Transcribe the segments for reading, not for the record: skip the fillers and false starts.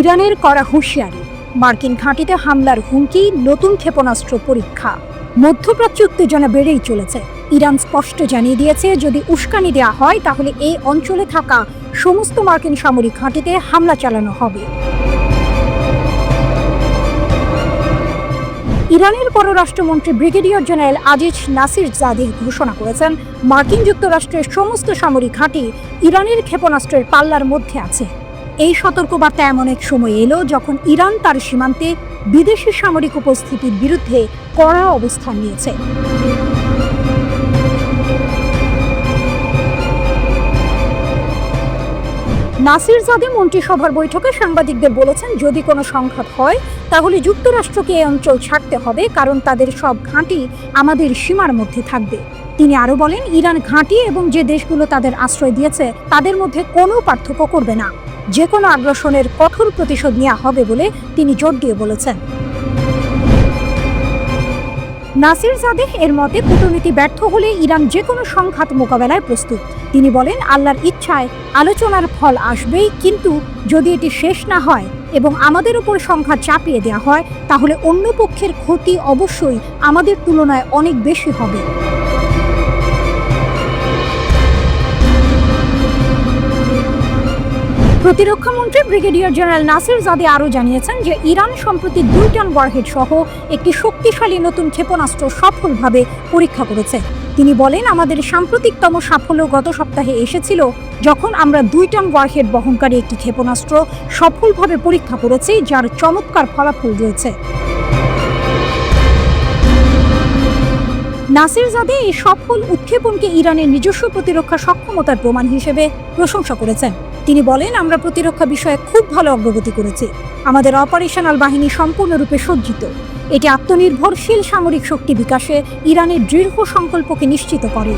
ইরানের করা হুঁশিয়ারি, মার্কিন ঘাঁটিতে হামলার হুমকি, নতুন ক্ষেপণাস্ত্র পরীক্ষা। মধ্যপ্রাচ্যে উত্তেজনা বেড়েই চলেছে। ইরান স্পষ্ট জানিয়ে দিয়েছে, যদি উস্কানি দেওয়া হয় তাহলে এই অঞ্চলে থাকা সমস্ত মার্কিন সামরিক ঘাঁটিতে হামলা চালানো হবে। ইরানের পররাষ্ট্রমন্ত্রী ব্রিগেডিয়ার জেনারেল আজিজ নাসিরজাদেহ ঘোষণা করেছেন, মার্কিন যুক্তরাষ্ট্রের সমস্ত সামরিক ঘাঁটি ইরানের ক্ষেপণাস্ত্রের পাল্লার মধ্যে আছে। এই সতর্কবার্তা এমন এক সময় এলো যখন ইরান তার সীমান্তে বিদেশি সামরিক উপস্থিতির বিরুদ্ধে কড়া অবস্থান নিয়েছে। নাসিরজাদে মন্ত্রিসভার বৈঠকে সাংবাদিকদের বলেছেন, যদি কোনো সংঘাত হয় তাহলে যুক্তরাষ্ট্রকে এই অঞ্চল ছাড়তে হবে, কারণ তাদের সব ঘাঁটি আমাদের সীমার মধ্যে থাকবে। তিনি আরও বলেন, ইরান ঘাঁটি এবং যে দেশগুলো তাদের আশ্রয় দিয়েছে তাদের মধ্যে কোনো পার্থক্য করবে না। যে কোনো আগ্রাসনের কঠোর প্রতিশোধ নেওয়া হবে বলে তিনি জোর দিয়ে বলেছেন। নাসিরজাদেহ এর মতে, কূটনীতি ব্যর্থ হলে ইরান যে কোনো সংঘাত মোকাবেলায় প্রস্তুত। তিনি বলেন, আল্লাহর ইচ্ছায় আলোচনার ফল আসবেই, কিন্তু যদি এটি শেষ না হয় এবং আমাদের উপর সংঘাত চাপিয়ে দেওয়া হয় তাহলে অন্য পক্ষের ক্ষতি অবশ্যই আমাদের তুলনায় অনেক বেশি হবে। প্রতিরক্ষামন্ত্রী ব্রিগেডিয়ার জেনারেল নাসিরজাদে আরও জানিয়েছেন যে ইরান সম্প্রতি 2 টন ওয়ারহেড সহ একটি শক্তিশালী নতুন ক্ষেপণাস্ত্র সফলভাবে পরীক্ষা করেছে। তিনি বলেন, আমাদের সাম্প্রতিকতম সাফল্য গত সপ্তাহে এসেছিল যখন আমরা 2 টন ওয়ারহেড বহনকারী একটি ক্ষেপণাস্ত্র সফলভাবে পরীক্ষা করেছি, যার চমৎকার ফলাফল রয়েছে। নাসিরজাদে এই সফল উৎক্ষেপণকে ইরানের নিজস্ব প্রতিরক্ষা সক্ষমতার প্রমাণ হিসেবে প্রশংসা করেছেন। তিনি বলেন, আমরা প্রতিরক্ষা বিষয়ে খুব ভালো অগ্রগতি করেছি। আমাদের অপারেশনাল বাহিনী সম্পূর্ণরূপে সজ্জিত। এটি আত্মনির্ভরশীল সামরিক শক্তি বিকাশে ইরানের দৃঢ় সংকল্পকে নিশ্চিত করে।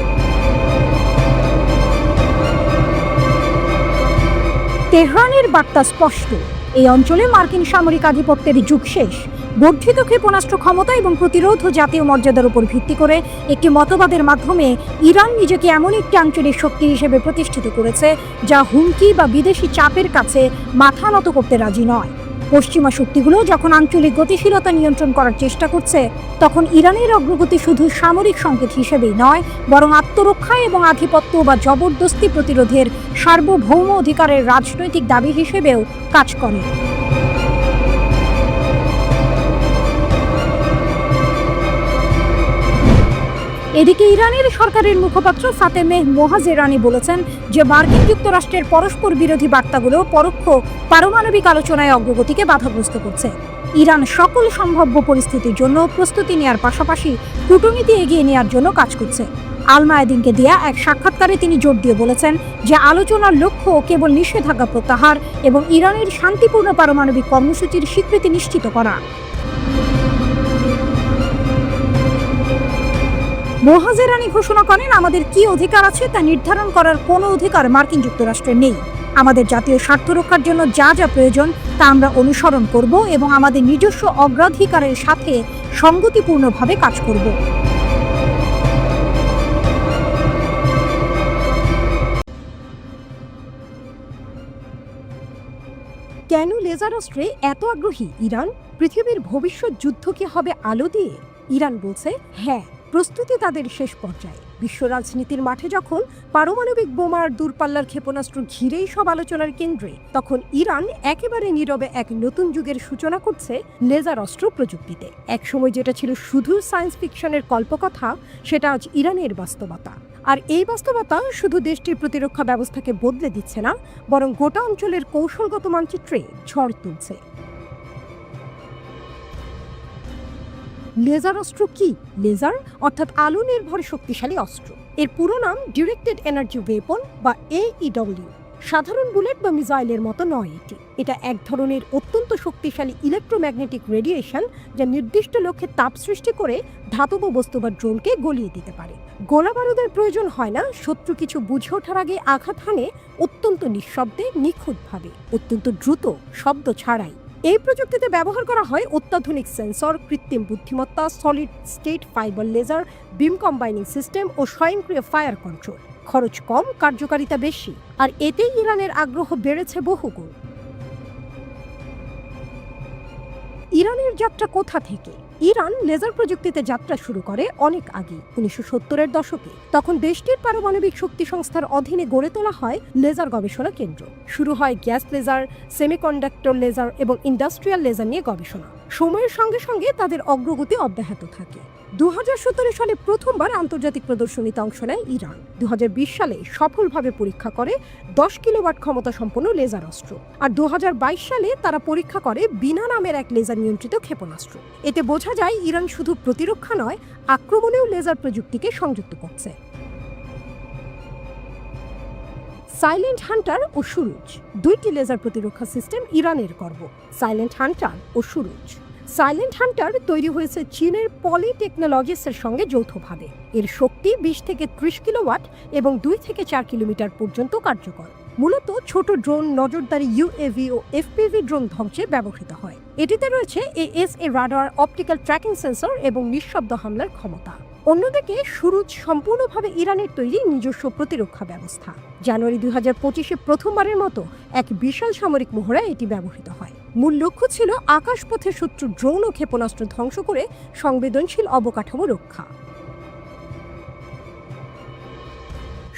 তেহরানের বার্তা স্পষ্ট, এই অঞ্চলে মার্কিন সামরিক আধিপত্যের যুগ শেষ। বর্ধিত ক্ষেপণাস্ত্র ক্ষমতা এবং প্রতিরোধ ও জাতীয় মর্যাদার উপর ভিত্তি করে একটি মতবাদের মাধ্যমে ইরান নিজেকে এমন একটি আঞ্চলিক শক্তি হিসেবে প্রতিষ্ঠিত করেছে যা হুমকি বা বিদেশি চাপের কাছে মাথা নত করতে রাজি নয়। পশ্চিমা শক্তিগুলো যখন আঞ্চলিক গতিশীলতা নিয়ন্ত্রণ করার চেষ্টা করছে, তখন ইরানের অগ্রগতি শুধু সামরিক সংকেত হিসেবেই নয়, বরং আত্মরক্ষা এবং আধিপত্য বা জবরদস্তি প্রতিরোধের সার্বভৌম অধিকারের রাজনৈতিক দাবি হিসেবেও কাজ করে। এদিকে ইরানের সরকারের মুখপাত্র ফাতেমেহ মোহাজেরানি বলেছেন যে মার্কিন যুক্তরাষ্ট্রের পরস্পর বিরোধী বার্তাগুলো পরোক্ষ পারমাণবিক আলোচনায় অগ্রগতিকে বাধাগ্রস্ত করছে। ইরান সকল সম্ভাব্য পরিস্থিতির জন্য প্রস্তুতি নেওয়ার পাশাপাশি কূটনীতি এগিয়ে নেওয়ার জন্য কাজ করছে। আল মায়াদিনকে দেয়া এক সাক্ষাৎকারে তিনি জোর দিয়ে বলেছেন যে আলোচনার লক্ষ্য কেবল নিষেধাজ্ঞা প্রত্যাহার এবং ইরানের শান্তিপূর্ণ পারমাণবিক কর্মসূচির স্বীকৃতি নিশ্চিত করা। মোহাজেরানি ঘোষণা করেন, আমাদের কি অধিকার আছে তা নির্ধারণ করার কোনো অধিকার মার্কিন যুক্তরাষ্ট্রের নেই। আমাদের জাতীয় স্বার্থ রক্ষার জন্য যা যা প্রয়োজন তা আমরা অনুসরণ করব এবং আমাদের নিজস্ব অগ্রাধিকারের সাথে সঙ্গতিপূর্ণভাবে কাজ করব। কেন লেজার অস্ত্রে এত আগ্রহী ইরান? পৃথিবীর ভবিষ্যৎ যুদ্ধ কি হবে আলো দিয়ে? ইরান বলছে, হ্যাঁ, প্রস্তুতি তাদের শেষ পর্যায়ে। বিশ্ব রাজনীতির মাঠে যখন পারমাণবিক বোমার দূরপাল্লার ক্ষেপণাস্ত্র ঘিরেই সব আলোচনার কেন্দ্রে, তখন ইরান একেবারে নীরবে এক নতুন যুগের সূচনা করছে লেজার অস্ত্র প্রযুক্তিতে। একসময় যেটা ছিল শুধু সায়েন্স ফিকশনের কল্পকথা, সেটা আজ ইরানের বাস্তবতা। আর এই বাস্তবতা শুধু দেশটির প্রতিরক্ষা ব্যবস্থাকে বদলে দিচ্ছে না, বরং গোটা অঞ্চলের কৌশলগত মানচিত্রে ঝড় তুলছে। লেজার অস্ত্র কি? লেজার অর্থাৎ আলো নির্ভর শক্তিশালী অস্ত্র। এর পুরো নাম ডিরেক্টেড এনার্জি ওয়েপন বা AEW। সাধারণ বুলেট বা মিসাইলের মতো নয় এটা এক ধরনের অত্যন্ত শক্তিশালী ইলেকট্রোম্যাগনেটিক রেডিয়েশন, যা নির্দিষ্ট লক্ষ্যে তাপ সৃষ্টি করে ধাতব বস্তু বা ড্রোনকে গলিয়ে দিতে পারে। গোলা বারুদের প্রয়োজন হয় না, শত্রু কিছু বুঝে ওঠার আগে আঘাত হানে অত্যন্ত নিঃশব্দে, নিখুঁতভাবে, অত্যন্ত দ্রুত, শব্দ ছাড়াই। এই প্রযুক্তিতে ব্যবহার করা হয় অত্যাধুনিক সেন্সর, কৃত্রিম বুদ্ধিমত্তা, সলিড স্টেট ফাইবার লেজার, বিম কম্বাইনিং সিস্টেম ও স্বয়ংক্রিয় ফায়ার কন্ট্রোল। খরচ কম, কার্যকারিতা বেশি, আর এতেই ইরানের আগ্রহ বেড়েছে বহুগুণ। ইরানের যাত্রা কোথা থেকে? ইরান লেজার প্রযুক্তিতে যাত্রা শুরু করে অনেক আগে, 1970-এর দশকে। তখন দেশটির পারমাণবিক শক্তি সংস্থার অধীনে গড়ে তোলা হয় লেজার গবেষণা কেন্দ্র। শুরু হয় গ্যাস লেজার, সেমিকন্ডাক্টর লেজার এবং ইন্ডাস্ট্রিয়াল লেজার নিয়ে গবেষণা। সময়ের সঙ্গে সঙ্গে তাদের অগ্রগতি অব্যাহত থাকে। 2017 সালে প্রথমবার আন্তর্জাতিক প্রদর্শনীতে অংশ নেয় ইরান। 2020 সালে সফলভাবে পরীক্ষা করে 10 কিলোওয়াট ক্ষমতা সম্পন্ন লেজার অস্ত্র। আর 2022 সালে তারা পরীক্ষা করে বিনা নামের এক লেজার নিয়ন্ত্রিত ক্ষেপণাস্ত্র। এতে বোঝা যায় ইরান শুধু প্রতিরক্ষা নয়, আক্রমণেও লেজার প্রযুক্তিকে সংযুক্ত করছে। সাইলেন্ট হান্টার ও সুরুজ, দুইটি লেজার প্রতিরক্ষা সিস্টেম ইরানের গর্ব। সাইলেন্ট হান্টার ও সুরুজ। সাইলেন্ট হান্টার তৈরি হয়েছে চীনের পলি টেকনোলজিসের সঙ্গে যৌথভাবে। এর শক্তি 20 থেকে 30 কিলোওয়াট এবং 2 থেকে 4 কিলোমিটার পর্যন্ত কার্যকর। মূলত ছোট ড্রোন, নজরদারি ইউএভি ও এফপিভি ড্রোন ধ্বংসে ব্যবহৃত হয়। এটিতে রয়েছে AESA radar, optical tracking sensor এবং নিঃশব্দ হামলার ক্ষমতা। অন্যদিকে সুরুজ সম্পূর্ণভাবে ইরানের তৈরি নিজস্ব প্রতিরক্ষা ব্যবস্থা। জানুয়ারি 2025-এ প্রথমবারের মতো এক বিশাল সামরিক মহড়ায় এটি ব্যবহৃত হয়। মূল লক্ষ্য ছিল আকাশপথে শত্রু ড্রোন ও ক্ষেপণাস্ত্র ধ্বংস করে সংবেদনশীল অবকাঠামো রক্ষা।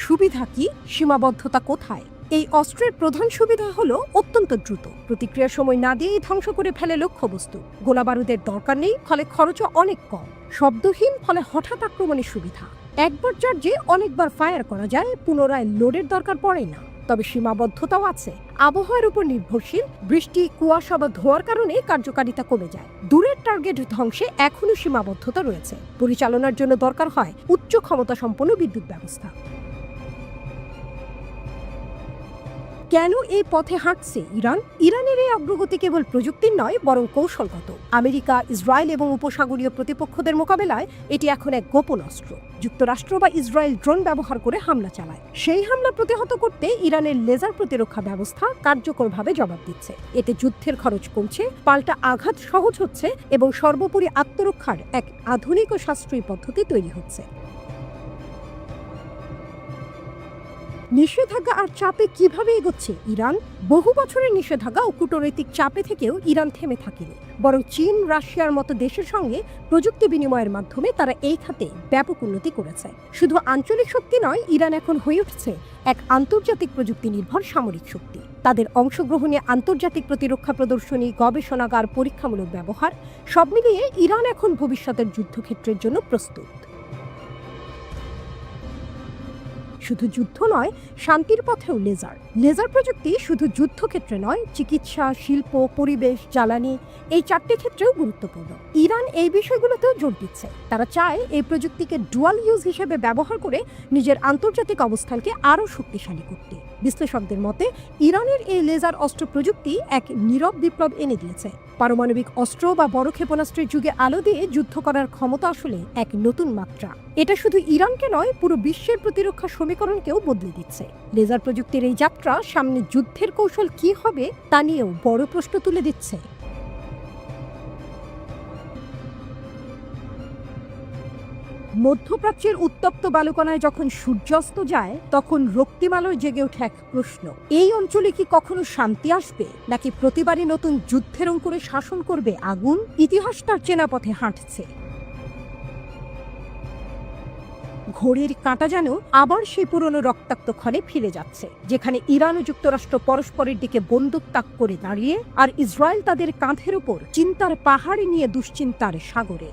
সুবিধা কি, সীমাবদ্ধতা কোথায়? এই অস্ত্রের প্রধান সুবিধা হলো অত্যন্ত দ্রুত প্রতিক্রিয়ার সময় না দিয়েই ধ্বংস করে ফেলে লক্ষ্যবস্তু। গোলাবারুদের দরকার নেই, ফলে খরচও অনেক কম। শব্দহীন, ফলে হঠাৎ আক্রমণের সুবিধা। একবার চার্জে অনেকবার ফায়ার করা যায়, পুনরায় লোডের দরকার পড়ে না। তবে সীমাবদ্ধতাও আছে। আবহাওয়ার উপর নির্ভরশীল, বৃষ্টি, কুয়াশা বা ধোঁয়ার কারণে কার্যকারিতা কমে যায়। দূরের টার্গেট ধ্বংসে এখনও সীমাবদ্ধতা রয়েছে। পরিচালনার জন্য দরকার হয় উচ্চ ক্ষমতা সম্পন্ন বিদ্যুৎ ব্যবস্থা। কেন এই পথে হাঁটছে ইরান? ইরানের এই অগ্রগতি কেবল প্রযুক্তির নয়, বরং কৌশলগত। আমেরিকা, ইসরায়েল এবং উপসাগরীয় প্রতিপক্ষদের মোকাবেলায় এটি এখন এক গোপন অস্ত্র। যুক্তরাষ্ট্র বা ইসরায়েল ড্রোন ব্যবহার করে হামলা চালায়। সেই হামলা প্রতিহত করতে ইরানের লেজার প্রতিরক্ষা ব্যবস্থা কার্যকরভাবে জবাব দিচ্ছে। এতে যুদ্ধের খরচ কমছে, পাল্টা আঘাত সহজ হচ্ছে এবং সর্বোপরি আত্মরক্ষার এক আধুনিক ও সাশ্রয়ী পদ্ধতি তৈরি হচ্ছে। নিষেধাজ্ঞা আর চাপে কিভাবে এগোচ্ছে ইরান? বহু বছরের নিষেধাজ্ঞা ও কূটনৈতিক চাপে থেকেও ইরান থেমে থাকেনি, বরং চীন, রাশিয়ার মতো দেশের সঙ্গে প্রযুক্তি বিনিময়ের মাধ্যমে তারা এই খাতে ব্যাপক উন্নতি করেছে। শুধু আঞ্চলিক শক্তি নয়, ইরান এখন হয়ে উঠছে এক আন্তর্জাতিক প্রযুক্তি নির্ভর সামরিক শক্তি। তাদের অংশগ্রহণে আন্তর্জাতিক প্রতিরক্ষা প্রদর্শনী, গবেষণাগার, পরীক্ষামূলক ব্যবহার, সব মিলিয়ে ইরান এখন ভবিষ্যতের যুদ্ধক্ষেত্রের জন্য প্রস্তুত। শুধু যুদ্ধ নয়, শান্তির পথেও লেজার। লেজার প্রযুক্তি শুধু যুদ্ধক্ষেত্রে নয়, চিকিৎসা, শিল্প, পরিবেশ, জ্বালানি, এই 4টি ক্ষেত্রেও গুরুত্বপূর্ণ। ইরান এই বিষয়গুলোতেও জোর দিচ্ছে। তারা চায় এই প্রযুক্তিকে ডুয়াল ইউজ হিসেবে ব্যবহার করে নিজের আন্তর্জাতিক অবস্থানকে আরও শক্তিশালী করতে। বিশ্লেষকদের মতে ইরানের এই লেজার অস্ত্র প্রযুক্তি এক নীরব বিপ্লব এনে দিয়েছে। পারমাণবিক অস্ত্র বা বড় ক্ষেপণাস্ত্রের যুগে আলো দিয়ে যুদ্ধ করার ক্ষমতা আসলে এক নতুন মাত্রা। এটা শুধু ইরানকে নয়, পুরো বিশ্বের প্রতিরক্ষা সমীকরণকেও বদলে দিচ্ছে। লেজার প্রযুক্তির এই যাত্রা সামনে যুদ্ধের কৌশল কি হবে তা নিয়েও বড় প্রশ্ন তুলে দিচ্ছে। মধ্যপ্রাচ্যের উত্তপ্ত বালুকণায় যখন সূর্যাস্ত যায়, তখন রক্তিমালয় জেগে ওঠে এক প্রশ্ন: এই অঞ্চলে কি কখনো শান্তি আসবে, নাকি প্রতিবারই নতুন যুদ্ধের অঙ্কুরে শাসন করবে আগুন? ইতিহাস তার চেনা পথে হাঁটছে। ঘড়ির কাঁটা যেন আবার সেই পুরনো রক্তাক্ত ক্ষণে ফিরে যাচ্ছে, যেখানে ইরান ও যুক্তরাষ্ট্র পরস্পরের দিকে বন্দুক তাক করে দাঁড়িয়ে, আর ইসরায়েল তাদের কাঁধের উপর চিন্তার পাহাড়ে নিয়ে দুশ্চিন্তার সাগরে।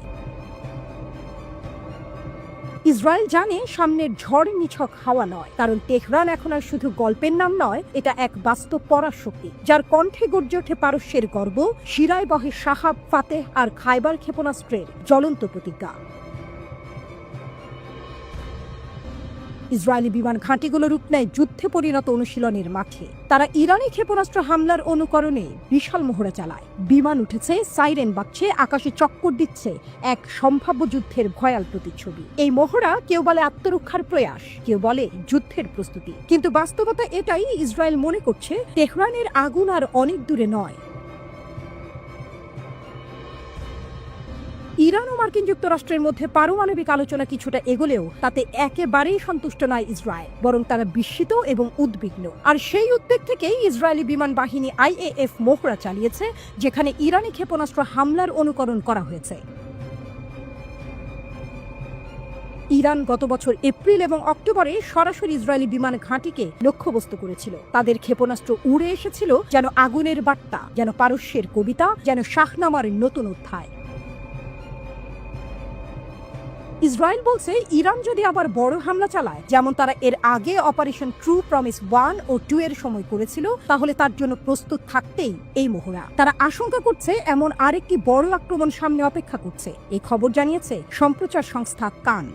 ইসরায়েল জানে সামনের ঝড় নিছক হাওয়া নয়, কারণ তেহরান এখন আর শুধু গল্পের নাম নয়, এটা এক বাস্তব পরাশক্তি, যার কণ্ঠে গর্জে ওঠে পারস্যের গর্ব, শিরায় বহে সাহাব, ফাতেহ আর খাইবার ক্ষেপণাস্ত্রের জ্বলন্ত প্রতিজ্ঞা। ইসরায়েলি বিমান ঘাঁটিগুলো রূপ নেয় যুদ্ধে পরিণত অনুশীলনের মাঠে। তারা ইরানি ক্ষেপণাস্ত্র হামলার অনুকরণে বিশাল মহড়া চালায়। বিমান উঠেছে, সাইরেন বাজছে, আকাশে চক্কর দিচ্ছে, এক সম্ভাব্য যুদ্ধের ভয়াল প্রতিচ্ছবি। এই মহড়া কেউ বলে আত্মরক্ষার প্রয়াস, কেউ বলে যুদ্ধের প্রস্তুতি। কিন্তু বাস্তবতা এটাই, ইসরায়েল মনে করছে তেহরানের আগুন আর অনেক দূরে নয়। ইরান ও মার্কিন যুক্তরাষ্ট্রের মধ্যে পারমাণবিক আলোচনা কিছুটা এগোলেও তাতে একেবারেই সন্তুষ্ট নয় ইসরায়েল, বরং তারা বিস্মিত এবং উদ্বিগ্ন। আর সেই উদ্বেগ থেকেই ইসরায়েলি বিমান বাহিনী IAF মহড়া চালিয়েছে, যেখানে ইরানি ক্ষেপণাস্ত্র হামলার অনুকরণ করা হয়েছে। ইরান গত বছর এপ্রিল এবং অক্টোবরে সরাসরি ইসরায়েলি বিমান ঘাঁটিকে লক্ষ্যবস্তু করেছিল। তাদের ক্ষেপণাস্ত্র উড়ে এসেছিল যেন আগুনের বার্তা, যেন পারস্যের কবিতা, যেন শাহনামার নতুন অধ্যায়। ইসরায়েল বলছে ইরান যদি আবার বড় হামলা চালায়, যেমন তারা এর আগে অপারেশন ট্রু প্রমিস 1 ও 2 এর সময় করেছিল, তাহলে তার জন্য প্রস্তুত থাকতেই এই মহড়া। তারা আশঙ্কা করছে এমন আরেকটি বড় আক্রমণ সামনে অপেক্ষা করছে। এই খবর জানিয়েছে সম্প্রচার সংস্থা কান।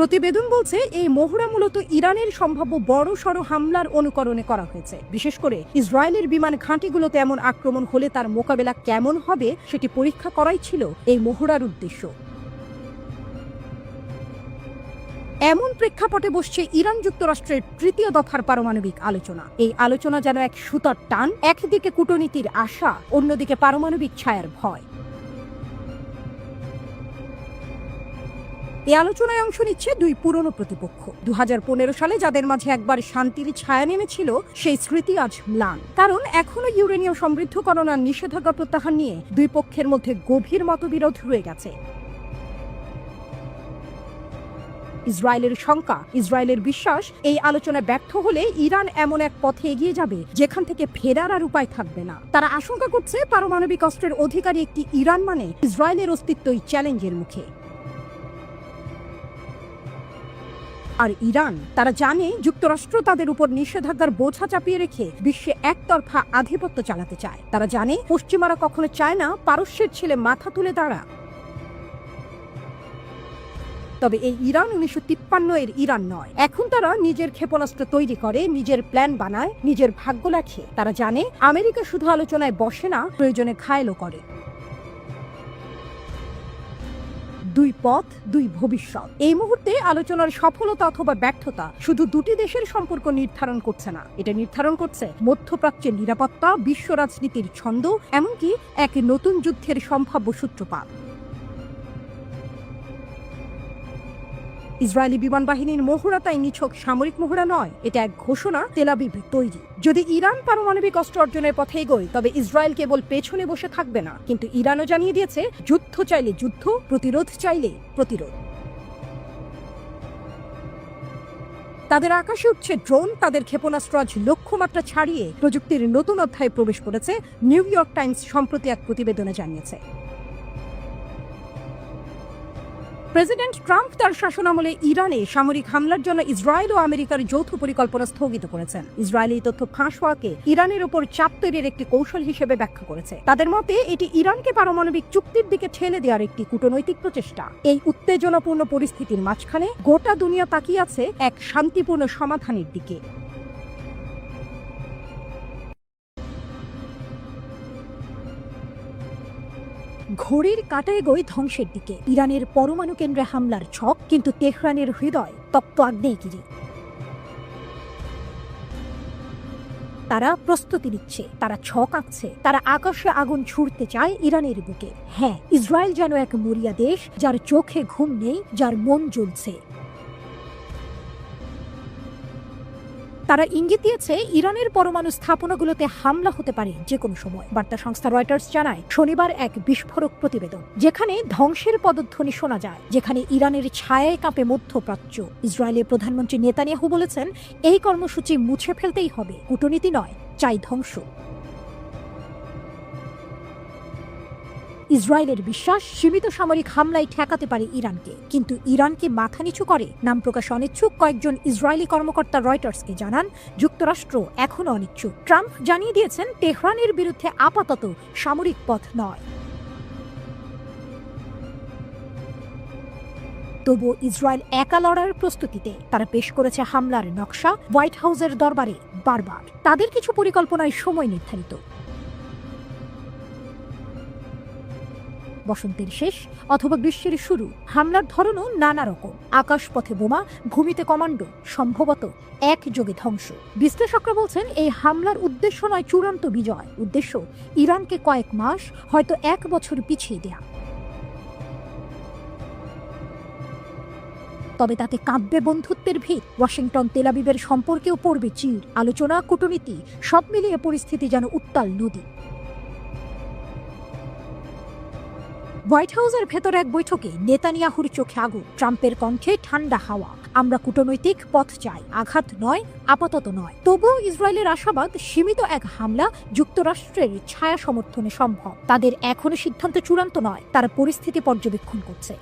প্রতিবেদন বলছে এই মহড়া মূলত ইরানের সম্ভাব্য বড়সড় হামলার অনুকরণে করা হয়েছে। বিশেষ করে ইসরায়েলের বিমান ঘাঁটিগুলোতে এমন আক্রমণ হলে তার মোকাবেলা কেমন হবে সেটি পরীক্ষা করাই ছিল এই মহড়ার উদ্দেশ্য। এমন প্রেক্ষাপটে বসছে ইরান যুক্তরাষ্ট্রের তৃতীয় দফার পারমাণবিক আলোচনা। এই আলোচনা যেন এক সুতার টান, একদিকে কূটনীতির আশা, অন্যদিকে পারমাণবিক ছায়ার ভয়। এই আলোচনায় অংশ নিচ্ছে দুই পুরনো প্রতিপক্ষ। 2015 সালে যাদের মাঝে একবার শান্তির ছায়া নেমেছিল, সেই স্মৃতি আজ ম্লান। কারণ এখনো ইউরেনিয়াম সমৃদ্ধকরণ আর নিষেধাজ্ঞা প্রত্যাহার নিয়ে দুই পক্ষের মধ্যে গভীর মতবিরোধ রয়ে গেছে। ইসরায়েলের শঙ্কা, ইসরায়েলের বিশ্বাস, এই আলোচনা ব্যর্থ হলে ইরান এমন এক পথে এগিয়ে যাবে যেখান থেকে ফেরার আর উপায় থাকবে না। তারা আশঙ্কা করছে পারমাণবিক অস্ত্রের অধিকারী একটি ইরান মানে ইসরায়েলের অস্তিত্বই চ্যালেঞ্জের মুখে। আর ইরান, তারা জানে যুক্তরাষ্ট্র তাদের উপর নিষেধাজ্ঞার বোঝা চাপিয়ে রেখে বিশ্বে একতরফা আধিপত্য চালাতে চায়। তারা জানে পশ্চিমারা কখনো চায় না পারস্যের ছেলে মাথা তুলে দাঁড়া। তবে এই ইরান 1953 এর ইরান নয়। এখন তারা নিজের ক্ষেপণাস্ত্র তৈরি করে, নিজের প্ল্যান বানায়, নিজের ভাগ্য লেখে। তারা জানে আমেরিকা শুধু আলোচনায় বসে না, প্রয়োজনে ঘায়েলও করে। দুই পথ, দুই ভবিষ্যৎ। এই মুহূর্তে আলোচনার সফলতা অথবা ব্যর্থতা শুধু দুটি দেশের সম্পর্ক নির্ধারণ করছে না, এটা নির্ধারণ করছে মধ্যপ্রাচ্যের নিরাপত্তা, বিশ্ব রাজনীতির ছন্দ, এমনকি এক নতুন যুদ্ধের সম্ভাব্য সূত্রপাত। ইসরায়েলি বিমান বাহিনীর মহড়া তাই নিছক সামরিক মহড়া নয়, এটা এক ঘোষণা তেল আবিব তৈরি। যদি ইরান পারমাণবিক অস্ত্র অর্জনের পথে এগোয়, তবে ইসরায়েল কেবল পেছনে বসে থাকবে না, কিন্তু ইরানও জানিয়ে দিয়েছে যুদ্ধ চাইলে যুদ্ধ, প্রতিরোধ চাইলে প্রতিরোধ। তাদের আকাশে উঠছে ড্রোন, তাদের ক্ষেপণাস্ত্র আজ লক্ষ্যমাত্রা ছাড়িয়ে প্রযুক্তির নতুন অধ্যায়ে প্রবেশ করেছে, নিউ ইয়র্ক টাইমস সম্প্রতি এক প্রতিবেদনে জানিয়েছে। প্রেসিডেন্ট ট্রাম্প তার শাসনামলে ইরানে সামরিক হামলার জন্য ইসরায়েল ও আমেরিকার যৌথ পরিকল্পনা স্থগিত করেছেন। ইসরায়েল এই তথ্য ফাঁস হওয়াকে ইরানের ওপর চাপ তৈরির একটি কৌশল হিসেবে ব্যাখ্যা করেছে। তাদের মতে এটি ইরানকে পারমাণবিক চুক্তির দিকে ঠেলে দেওয়ার একটি কূটনৈতিক প্রচেষ্টা। এই উত্তেজনাপূর্ণ পরিস্থিতির মাঝখানে গোটা দুনিয়া তাকিয়ে আছে এক শান্তিপূর্ণ সমাধানের দিকে। ঘড়ির কাঁটা এগোয় ধ্বংসের দিকে। ইরানের পরমাণু কেন্দ্রে হামলার ছক, কিন্তু তেহরানের হৃদয় তপ্ত আগ্নেয়গিরি। তারা প্রস্তুতি নিচ্ছে, তারা ছক আঁকছে, তারা আকাশে আগুন ছুড়তে চায় ইরানের বুকে। হ্যাঁ, ইসরায়েল যেন এক মরিয়া দেশ, যার চোখে ঘুম নেই, যার মন জ্বলছে। তারা ইঙ্গিত দিয়েছে ইরানের পরমাণু স্থাপনাগুলোতে হামলা হতে পারে যে কোনো সময়। বার্তা সংস্থা রয়টার্স জানায় শনিবার এক বিস্ফোরক প্রতিবেদন, যেখানে ধ্বংসের পদধ্বনি শোনা যায়, যেখানে ইরানের ছায়ায় কাঁপে মধ্যপ্রাচ্য। ইসরায়েলের প্রধানমন্ত্রী নেতানিয়াহু বলেছেন এই কর্মসূচি মুছে ফেলতেই হবে, কূটনীতি নয়, চাই ধ্বংস। ইসরায়েলের বিশ্বাস সীমিত সামরিক হামলায় ঠেকাতে পারে ইরানকে, কিন্তু ইরানকে মাথা নিচু করে নাম প্রকাশ অনিচ্ছুক কয়েকজন ইসরায়েলি কর্মকর্তা রয়টার্সকে জানান যুক্তরাষ্ট্র এখনও অনিচ্ছুক। ট্রাম্প জানিয়ে দিয়েছেন তেহরানের বিরুদ্ধে আপাতত সামরিক পথ নয়। তবু ইসরায়েল একা লড়ার প্রস্তুতিতে। তারা পেশ করেছে হামলার নকশা হোয়াইট হাউসের দরবারে বারবার। তাদের কিছু পরিকল্পনায় সময় নির্ধারিত। বসন্তের শেষ অথবা গ্রীষ্মের শুরু। হামলার ধরনও নানা রকম, আকাশপথে বোমা, ভূমিতে কমান্ডো, সম্ভবত একযোগে ধ্বংস। বিশ্লেষকরা বলছেন এই হামলার উদ্দেশ্য নয় চূড়ান্ত বিজয়, উদ্দেশ্য ইরানকে কয়েক মাস, হয়তো 1 বছর পিছিয়ে দেয়া। তবে তাতে কাঁপবে বন্ধুত্বের ভিত, ওয়াশিংটন তেল আবিবের সম্পর্কেও পড়বে চির। আলোচনা, কূটনীতি সব মিলিয়ে পরিস্থিতি যেন উত্তাল নদী। হোয়াইট হাউসের ভেতর এক বৈঠকে নেতানিয়াহুর চোখে আগুন, ট্রাম্পের কণ্ঠে ঠান্ডা হাওয়া। আমরা কূটনৈতিক পথ চাই, আঘাত নয়, আপাতত নয়। তবুও ইসরায়েলের আশাবাদ সীমিত এক হামলা যুক্তরাষ্ট্রের ছায়া সমর্থনে সম্ভব। তাদের এখনো সিদ্ধান্ত চূড়ান্ত নয়, তারা পরিস্থিতি পর্যবেক্ষণ করছে।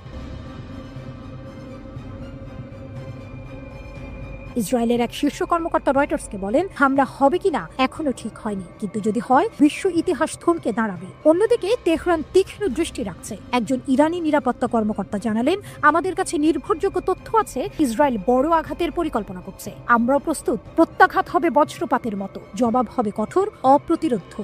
ইসরায়েলের এক শীর্ষ কর্মকর্তা রয়টার্সকে বলেন, হামলা হবে কিনা এখনো ঠিক হয়নি, কিন্তু যদি হয় বিশ্ব ইতিহাস থমকে দাঁড়াবে। অন্যদিকে তেহরান তীক্ষ্ণ দৃষ্টি রাখছে। একজন ইরানি নিরাপত্তা কর্মকর্তা জানালেন, আমাদের কাছে নির্ভরযোগ্য তথ্য আছে, ইসরায়েল বড় আঘাতের পরিকল্পনা করছে। আমরাও প্রস্তুত। প্রত্যাঘাত হবে বজ্রপাতের মতো, জবাব হবে কঠোর, অপ্রতিরোধ্য।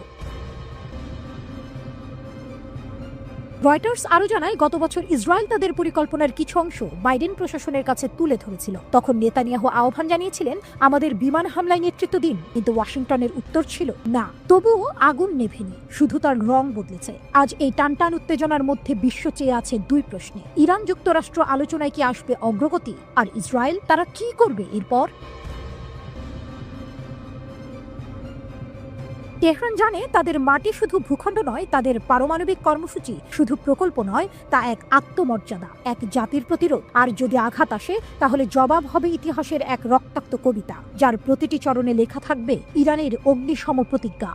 রয়টার্স আরও জানায়, গত বছর ইসরায়েল তাদের পরিকল্পনার কিছু অংশ বাইডেন প্রশাসনের কাছে তুলে ধরেছিল। তখন নেতানিয়াহু আহ্বান জানিয়েছিলেন, আমাদের বিমান হামলায় নেতৃত্ব দিন, কিন্তু ওয়াশিংটনের উত্তর ছিল না। তবুও আগুন নেভেনি, শুধু তার রং বদলেছে। আজ এই টানটান উত্তেজনার মধ্যে বিশ্ব চেয়ে আছে 2 প্রশ্নে। ইরান যুক্তরাষ্ট্র আলোচনায় কি আসবে অগ্রগতি, আর ইসরায়েল তারা কি করবে এরপর? তেহরান জানে তাদের মাটি শুধু ভূখণ্ড নয়, তাদের পারমাণবিক কর্মসূচি শুধু প্রকল্প নয়, তা এক আত্মমর্যাদা, এক জাতির প্রতিরোধ। আর যদি আঘাত আসে, তাহলে জবাব হবে ইতিহাসের এক রক্তাক্ত কবিতা, যার প্রতিটি চরণে লেখা থাকবে ইরানের অগ্নিসম প্রতিজ্ঞা।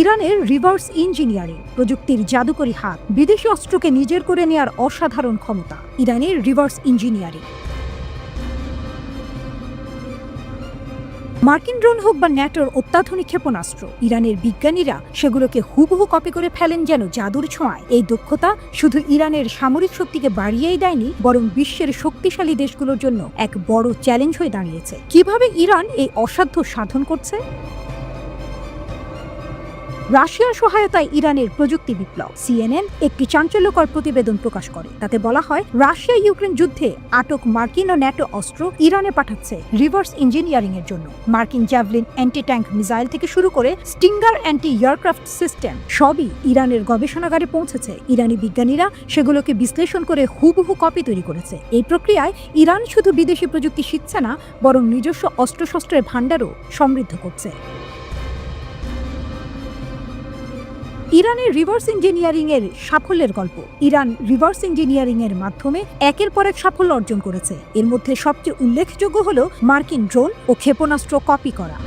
ইরানের রিভার্স ইঞ্জিনিয়ারিং, প্রযুক্তির জাদুকরী হাত, বিদেশি অস্ত্রকে নিজের করে নেয়ার অসাধারণ ক্ষমতা। ইরানের রিভার্স ইঞ্জিনিয়ারিং। মার্কিন ড্রোন হোক বা ন্যাটোর অত্যাধুনিক ক্ষেপণাস্ত্র, ইরানের বিজ্ঞানীরা সেগুলোকে হুবহু কপি করে ফেলেন যেন জাদুর ছোঁয়ায়। এই দক্ষতা শুধু ইরানের সামরিক শক্তিকে বাড়িয়েই দেয়নি, বরং বিশ্বের শক্তিশালী দেশগুলোর জন্য এক বড় চ্যালেঞ্জ হয়ে দাঁড়িয়েছে। কিভাবে ইরান এই অসাধ্য সাধন করছে? রাশিয়ার সহায়তায় ইরানের প্রযুক্তি বিপ্লব। সিএনএন একটি চাঞ্চল্যকর প্রতিবেদন প্রকাশ করে। তাতে বলা হয়, রাশিয়া ইউক্রেন যুদ্ধে আটক মার্কিন ও ন্যাটো অস্ত্র ইরানে পাঠাচ্ছে রিভার্স ইঞ্জিনিয়ারিং এর জন্য। মার্কিন জ্যাভলিন অ্যান্টি ট্যাঙ্ক মিসাইল থেকে শুরু করে স্টিঙ্গার অ্যান্টি এয়ারক্রাফট সিস্টেম সবই ইরানের গবেষণাগারে পৌঁছেছে। ইরানি বিজ্ঞানীরা সেগুলোকে বিশ্লেষণ করে হুবহু কপি তৈরি করেছে। এই প্রক্রিয়ায় ইরান শুধু বিদেশি প্রযুক্তি শিখছে না, বরং নিজস্ব অস্ত্রশস্ত্রের ভাণ্ডারও সমৃদ্ধ করছে। ইরানের রিভার্স ইঞ্জিনিয়ারিং এর সাফল্যের গল্প। ইরান রিভার্স ইঞ্জিনিয়ারিং এর মাধ্যমে একের পর এক সাফল্য অর্জন করেছে। এর মধ্যে সবচেয়ে উল্লেখযোগ্য হল মার্কিন ড্রোন ও ক্ষেপণাস্ত্র কপি করা।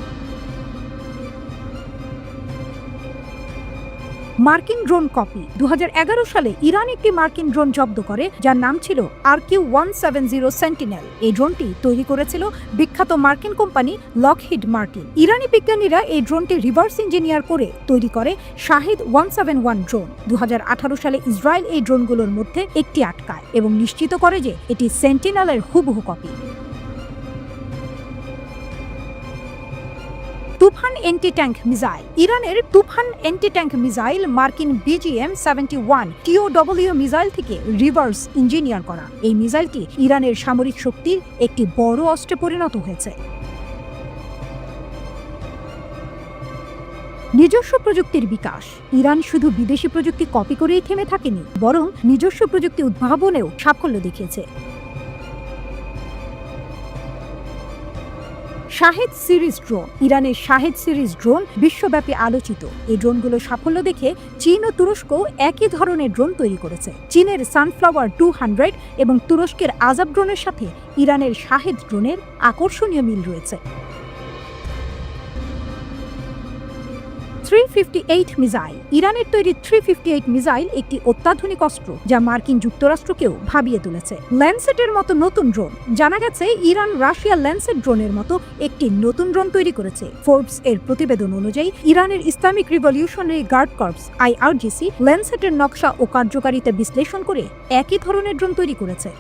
মার্কিন ড্রোন কপি। 2011 সালে ইরান একটি মার্কিন ড্রোন জব্দ করে, যার নাম ছিল RQ-170 সেন্টিনেল। এই ড্রোনটি তৈরি করেছিল বিখ্যাত মার্কিন কোম্পানি লকহিড মার্টিন। ইরানি বিজ্ঞানীরা এই ড্রোনটি রিভার্স ইঞ্জিনিয়ার করে তৈরি করে শাহিদ 171 ড্রোন। 2018 সালে ইসরায়েল এই ড্রোনগুলোর মধ্যে একটি আটকায় এবং নিশ্চিত করে যে এটি সেন্টিনেলের হুবহু কপি। তুফান অ্যান্টি ট্যাঙ্ক মিসাইল। ইরানের তুফান অ্যান্টি ট্যাঙ্ক মিসাইল মার্কিন BGM-71 TOW মিসাইল থেকে রিভার্স ইঞ্জিনিয়ার করা। এই মিসাইলটি ইরানের সামরিক শক্তির একটি বড় অস্ত্রে পরিণত হয়েছে। নিজস্ব প্রযুক্তির বিকাশ। ইরান শুধু বিদেশি প্রযুক্তি কপি করেই থেমে থাকেনি, বরং নিজস্ব প্রযুক্তি উদ্ভাবনেও সাফল্য দেখিয়েছে। Shahed series drone. ইরানের শাহেদ সিরিজ ড্রোন বিশ্বব্যাপী আলোচিত। এই ড্রোনগুলোর সাফল্য দেখে চীন ও তুরস্ক একই ধরনের ড্রোন তৈরি করেছে। চীনের সানফ্লাওয়ার 200 এবং তুরস্কের আজাব ড্রোনের সাথে ইরানের শাহেদ ড্রোনের আকর্ষণীয় মিল রয়েছে। 358 মিসাইল। ইরানের তৈরি 358 মিসাইল একটি অত্যাধুনিক অস্ত্র, যা মার্কিন যুক্তরাষ্ট্রকেও ভাবিয়ে তুলেছে। ল্যান্ডসেটের মতো নতুন ড্রোন। জানা গেছে ইরান রাশিয়া ল্যান্ডসেট ড্রোনের মতো একটি নতুন ড্রোন তৈরি করেছে। ফোর্বস এর প্রতিবেদন অনুযায়ী ইরানের Islamic revolutionary guard corps IRGC ল্যান্ডসেটের নকশা ও কার্যকারিতা বিশ্লেষণ করে একই ধরনের ড্রোন তৈরি করেছে।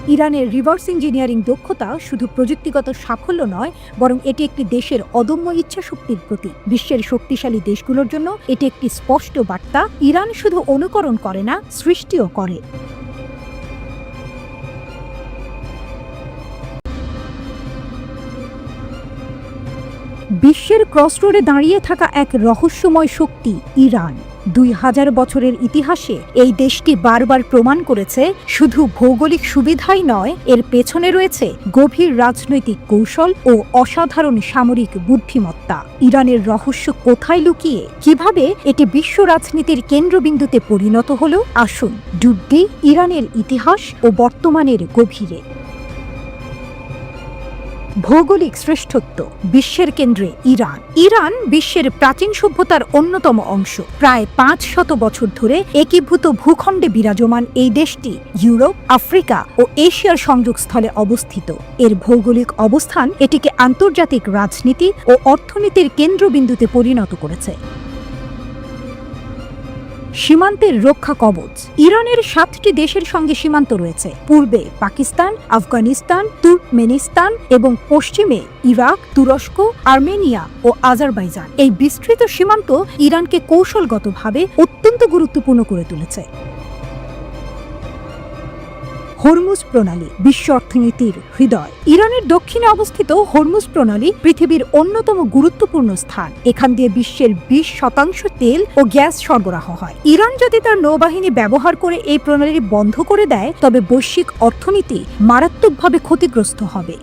ইরানের রিভার্স ইঞ্জিনিয়ারিং দক্ষতা শুধু প্রযুক্তিগত সাফল্য নয়, বরং এটি একটি দেশের অদম্য ইচ্ছাশক্তির প্রতীক। বিশ্বের শক্তিশালী দেশগুলোর জন্য এটি একটি স্পষ্ট বার্তা, ইরান শুধু অনুকরণ করে না, সৃষ্টিও করে। বিশ্বের ক্রসরোডে দাঁড়িয়ে থাকা এক রহস্যময় শক্তি ইরান। 2000 বছরের ইতিহাসে এই দেশটি বারবার প্রমাণ করেছে শুধু ভৌগোলিক সুবিধাই নয়, এর পেছনে রয়েছে গভীর রাজনৈতিক কৌশল ও অসাধারণ সামরিক বুদ্ধিমত্তা। ইরানের রহস্য কোথায় লুকিয়ে, কিভাবে এটি বিশ্ব রাজনীতির কেন্দ্রবিন্দুতে পরিণত হলো? আসুন ডুব দিই ইরানের ইতিহাস ও বর্তমানের গভীরে। ভৌগোলিক শ্রেষ্ঠত্ব। বিশ্বের কেন্দ্রে ইরান। ইরান বিশ্বের প্রাচীন সভ্যতার অন্যতম অংশ। প্রায় 500 বছর ধরে একীভূত ভূখণ্ডে বিরাজমান এই দেশটি ইউরোপ, আফ্রিকা ও এশিয়ার সংযোগস্থলে অবস্থিত। এর ভৌগোলিক অবস্থান এটিকে আন্তর্জাতিক রাজনীতি ও অর্থনীতির কেন্দ্রবিন্দুতে পরিণত করেছে। সীমান্তের রক্ষা কবচ। ইরানের 7টি দেশের সঙ্গে সীমান্ত রয়েছে। পূর্বে পাকিস্তান, আফগানিস্তান, তুর্কমেনিস্তান এবং পশ্চিমে ইরাক, তুরস্ক, আর্মেনিয়া ও আজারবাইজান। এই বিস্তৃত সীমান্ত ইরানকে কৌশলগতভাবে অত্যন্ত গুরুত্বপূর্ণ করে তুলেছে। হরমুজ প্রণালী। বিশ্ব অর্থনীতির হৃদয়। ইরানের দক্ষিণে অবস্থিত হরমুজ প্রণালী পৃথিবীর অন্যতম গুরুত্বপূর্ণ স্থান। এখান দিয়ে বিশ্বের 20% তেল ও গ্যাস সরবরাহ হয়। ইরান যদি তার নৌবাহিনী ব্যবহার করে এই প্রণালী বন্ধ করে দেয়, তবে বৈশ্বিক অর্থনীতি মারাত্মকভাবে ক্ষতিগ্রস্ত হবে।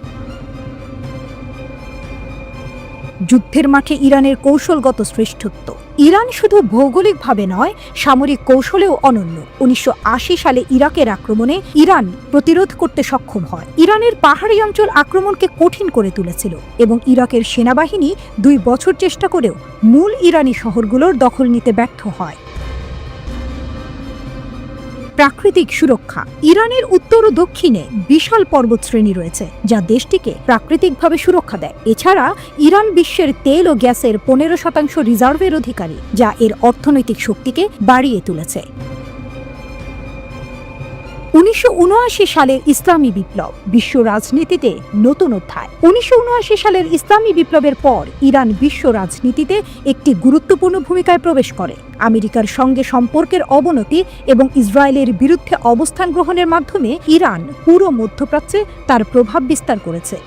যুদ্ধের মাঠে ইরানের কৌশলগত শ্রেষ্ঠত্ব। ইরান শুধু ভৌগোলিকভাবে নয়, সামরিক কৌশলেও অনন্য। 1980 সালে ইরাকের আক্রমণে ইরান প্রতিরোধ করতে সক্ষম হয়। ইরানের পাহাড়ি অঞ্চল আক্রমণকে কঠিন করে তুলেছিল এবং ইরাকের সেনাবাহিনী 2 বছর চেষ্টা করেও মূল ইরানি শহরগুলোর দখল নিতে ব্যর্থ হয়। প্রাকৃতিক সুরক্ষা। ইরানের উত্তর ও দক্ষিণে বিশাল পর্বতশ্রেণী রয়েছে, যা দেশটিকে প্রাকৃতিকভাবে সুরক্ষা দেয়। এছাড়া ইরান বিশ্বের তেল ও গ্যাসের 15% রিজার্ভের অধিকারী, যা এর অর্থনৈতিক শক্তিকে বাড়িয়ে তুলেছে। 1979 সালের ইসলামী বিপ্লব। বিশ্ব রাজনীতিতে নতুন অধ্যায়। 1979 সালের ইসলামী বিপ্লবের পর ইরান বিশ্ব রাজনীতিতে একটি গুরুত্বপূর্ণ ভূমিকায় প্রবেশ করে। আমেরিকার সঙ্গে সম্পর্কের অবনতি এবং ইসরায়েলের বিরুদ্ধে অবস্থান গ্রহণের মাধ্যমে ইরান পুরো মধ্যপ্রাচ্যে তার প্রভাব বিস্তার করেছে।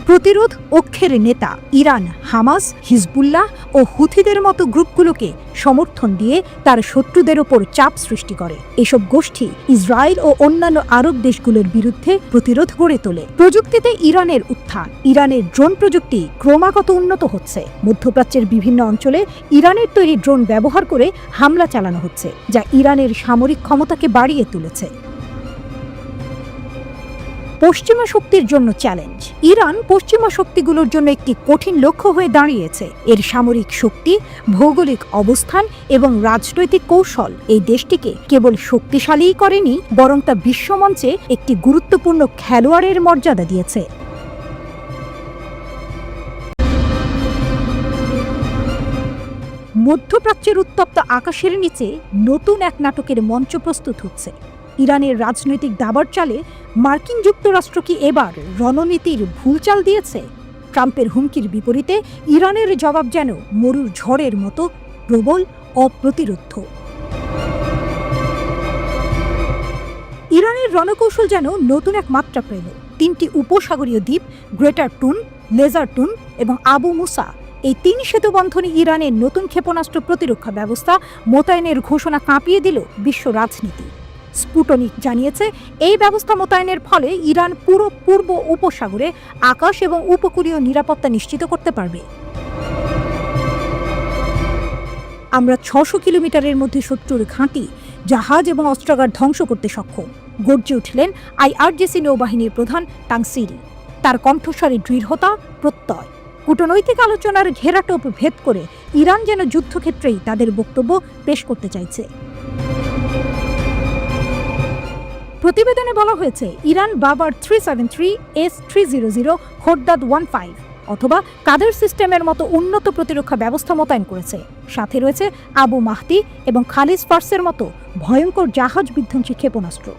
প্রতিরোধ অক্ষের নেতা। ইরান হামাস, হিজবুল্লাহ ও হুথিদের মতো গ্রুপগুলোকে সমর্থন দিয়ে তার শত্রুদের ওপর চাপ সৃষ্টি করে। এসব গোষ্ঠী ইসরায়েল ও অন্যান্য আরব দেশগুলোর বিরুদ্ধে প্রতিরোধ গড়ে তোলে। প্রযুক্তিতে ইরানের উত্থান। ইরানের ড্রোন প্রযুক্তি ক্রমাগত উন্নত হচ্ছে। মধ্যপ্রাচ্যের বিভিন্ন অঞ্চলে ইরানের তৈরি ড্রোন ব্যবহার করে হামলা চালানো হচ্ছে, যা ইরানের সামরিক ক্ষমতাকে বাড়িয়ে তুলেছে। পশ্চিমা শক্তির জন্য চ্যালেঞ্জ। ইরান পশ্চিমা শক্তিগুলোর জন্য একটি কঠিন লক্ষ্য হয়ে দাঁড়িয়েছে। এর সামরিক শক্তি, ভৌগোলিক অবস্থান এবং রাজনৈতিক কৌশল এই দেশটিকে কেবল শক্তিশালীই করেনি, বরং তা বিশ্বমঞ্চে একটি গুরুত্বপূর্ণ খেলোয়াড়ের মর্যাদা দিয়েছে। মধ্যপ্রাচ্যের উত্তপ্ত আকাশের নিচে নতুন এক নাটকের মঞ্চ প্রস্তুত হচ্ছে। ইরানের রাজনৈতিক দাবার চালে মার্কিন যুক্তরাষ্ট্র কি এবার রণনীতির ভুল চাল দিয়েছে? ট্রাম্পের হুমকির বিপরীতে ইরানের জবাব যেন মরুর ঝড়ের মতো প্রবল, অপ্রতিরোধ্য। ইরানের রণকৌশল যেন নতুন এক মাত্রা পেল। 3টি উপসাগরীয় দ্বীপ, গ্রেটার টুন, লেজার টুন এবং আবু মুসা, এই 3 সেতুবন্ধনে ইরানের নতুন ক্ষেপণাস্ত্র প্রতিরক্ষা ব্যবস্থা মোতায়েনের ঘোষণা কাঁপিয়ে দিল বিশ্ব রাজনীতি। স্পুটনিক জানিয়েছে, এই ব্যবস্থা মোতায়েনের ফলে ইরান পুরো পূর্ব উপসাগরে আকাশ এবং উপকূলীয় নিরাপত্তা নিশ্চিত করতে পারবে। আমরা 600 কিলোমিটারের মধ্যে শত্রুর ঘাঁটি, জাহাজ এবং অস্ত্রাগার ধ্বংস করতে সক্ষম, গর্জে উঠলেন IRGC নৌবাহিনীর প্রধান তাংসিরি। তার কণ্ঠস্বরে দৃঢ়তা, প্রত্যয়। কূটনৈতিক আলোচনার ঘেরাটোপ ভেদ করে ইরান যেন যুদ্ধক্ষেত্রেই তাদের বক্তব্য পেশ করতে চাইছে। প্রতিবেদনে বলা হয়েছে, ইরান বাবার 373 S-300 খোরদাদ 15 অথবা কাদের সিস্টেমের মতো উন্নত প্রতিরক্ষা ব্যবস্থা মোতায়েন করেছে। সাথে রয়েছে আবু মাহদি এবং খালিজ ফার্সের মতো ভয়ঙ্কর জাহাজ বিধ্বংসী ক্ষেপণাস্ত্র।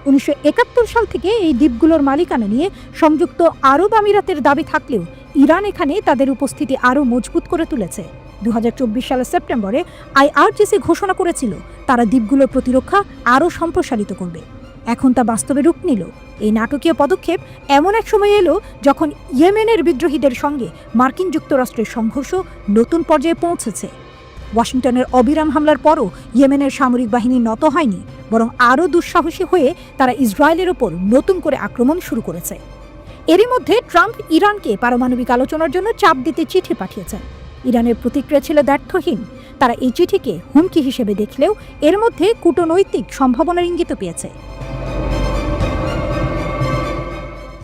1971 সাল থেকে এই দ্বীপগুলোর মালিকানা নিয়ে সংযুক্ত আরব আমিরাতের দাবি থাকলেও ইরান এখানে তাদের উপস্থিতি আরও মজবুত করে তুলেছে। 2024 সালের সেপ্টেম্বরে IRGC ঘোষণা করেছিল তারা দ্বীপগুলোর প্রতিরক্ষা আরও সম্প্রসারিত করবে। এখন তা বাস্তবে রূপ নিল। এই নাটকীয় পদক্ষেপ এমন এক সময় এলো যখন ইয়েমেনের বিদ্রোহীদের সঙ্গে মার্কিন যুক্তরাষ্ট্রের সংঘর্ষ নতুন পর্যায়ে পৌঁছেছে। ওয়াশিংটনের অবিরাম হামলার পরও ইয়েমেনের সামরিক বাহিনী নত হয়নি, বরং আরও দুঃসাহসী হয়ে তারা ইসরায়েলের ওপর নতুন করে আক্রমণ শুরু করেছে। এরই মধ্যে ট্রাম্প ইরানকে পারমাণবিক আলোচনার জন্য চাপ দিতে চিঠি পাঠিয়েছেন। ইরানের প্রতিক্রিয়া ছিল দ্ব্যর্থহীন। তারা এই চিঠিকে হুমকি হিসেবে দেখলেও এর মধ্যে কূটনৈতিক সম্ভাবনার ইঙ্গিত পেয়েছে।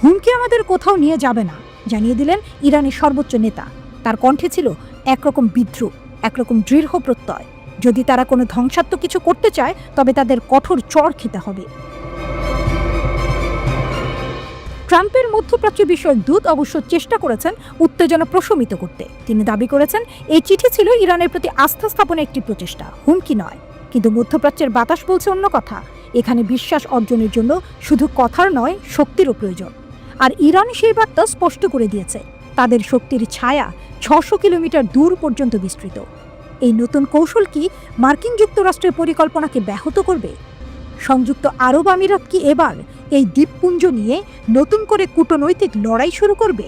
হুমকি আমাদের কোথাও নিয়ে যাবে না, জানিয়ে দিলেন ইরানের সর্বোচ্চ নেতা। তার কণ্ঠে ছিল একরকম বিদ্রুপ, একরকম দৃঢ় প্রত্যয়। যদি তারা কোনো ধ্বংসাত্মক কিছু করতে চায় তবে তাদের কঠোর চড় খেতে হবে। ট্রাম্পের মধ্যপ্রাচ্য বিষয়ক দূত অবশ্য চেষ্টা করেছেন উত্তেজনা প্রশমিত করতে। তিনি দাবি করেছেন এই চিঠি ছিল ইরানের প্রতি আস্থা স্থাপনের একটি প্রচেষ্টা, হুমকি নয়। কিন্তু মধ্যপ্রাচ্যের বাতাস বলছে অন্য কথা। এখানে বিশ্বাস অর্জনের জন্য শুধু কথার নয়, শক্তিরও প্রয়োজন। আর ইরান সেই বার্তা স্পষ্ট করে দিয়েছে। তাদের শক্তির ছায়া 600 কিলোমিটার দূর পর্যন্ত বিস্তৃত। এই নতুন কৌশল কি মার্কিন যুক্তরাষ্ট্রের পরিকল্পনাকে ব্যাহত করবে? সংযুক্ত আরব আমিরাত কি এবার এই দ্বীপপুঞ্জ নিয়ে নতুন করে কূটনৈতিক লড়াই শুরু করবে?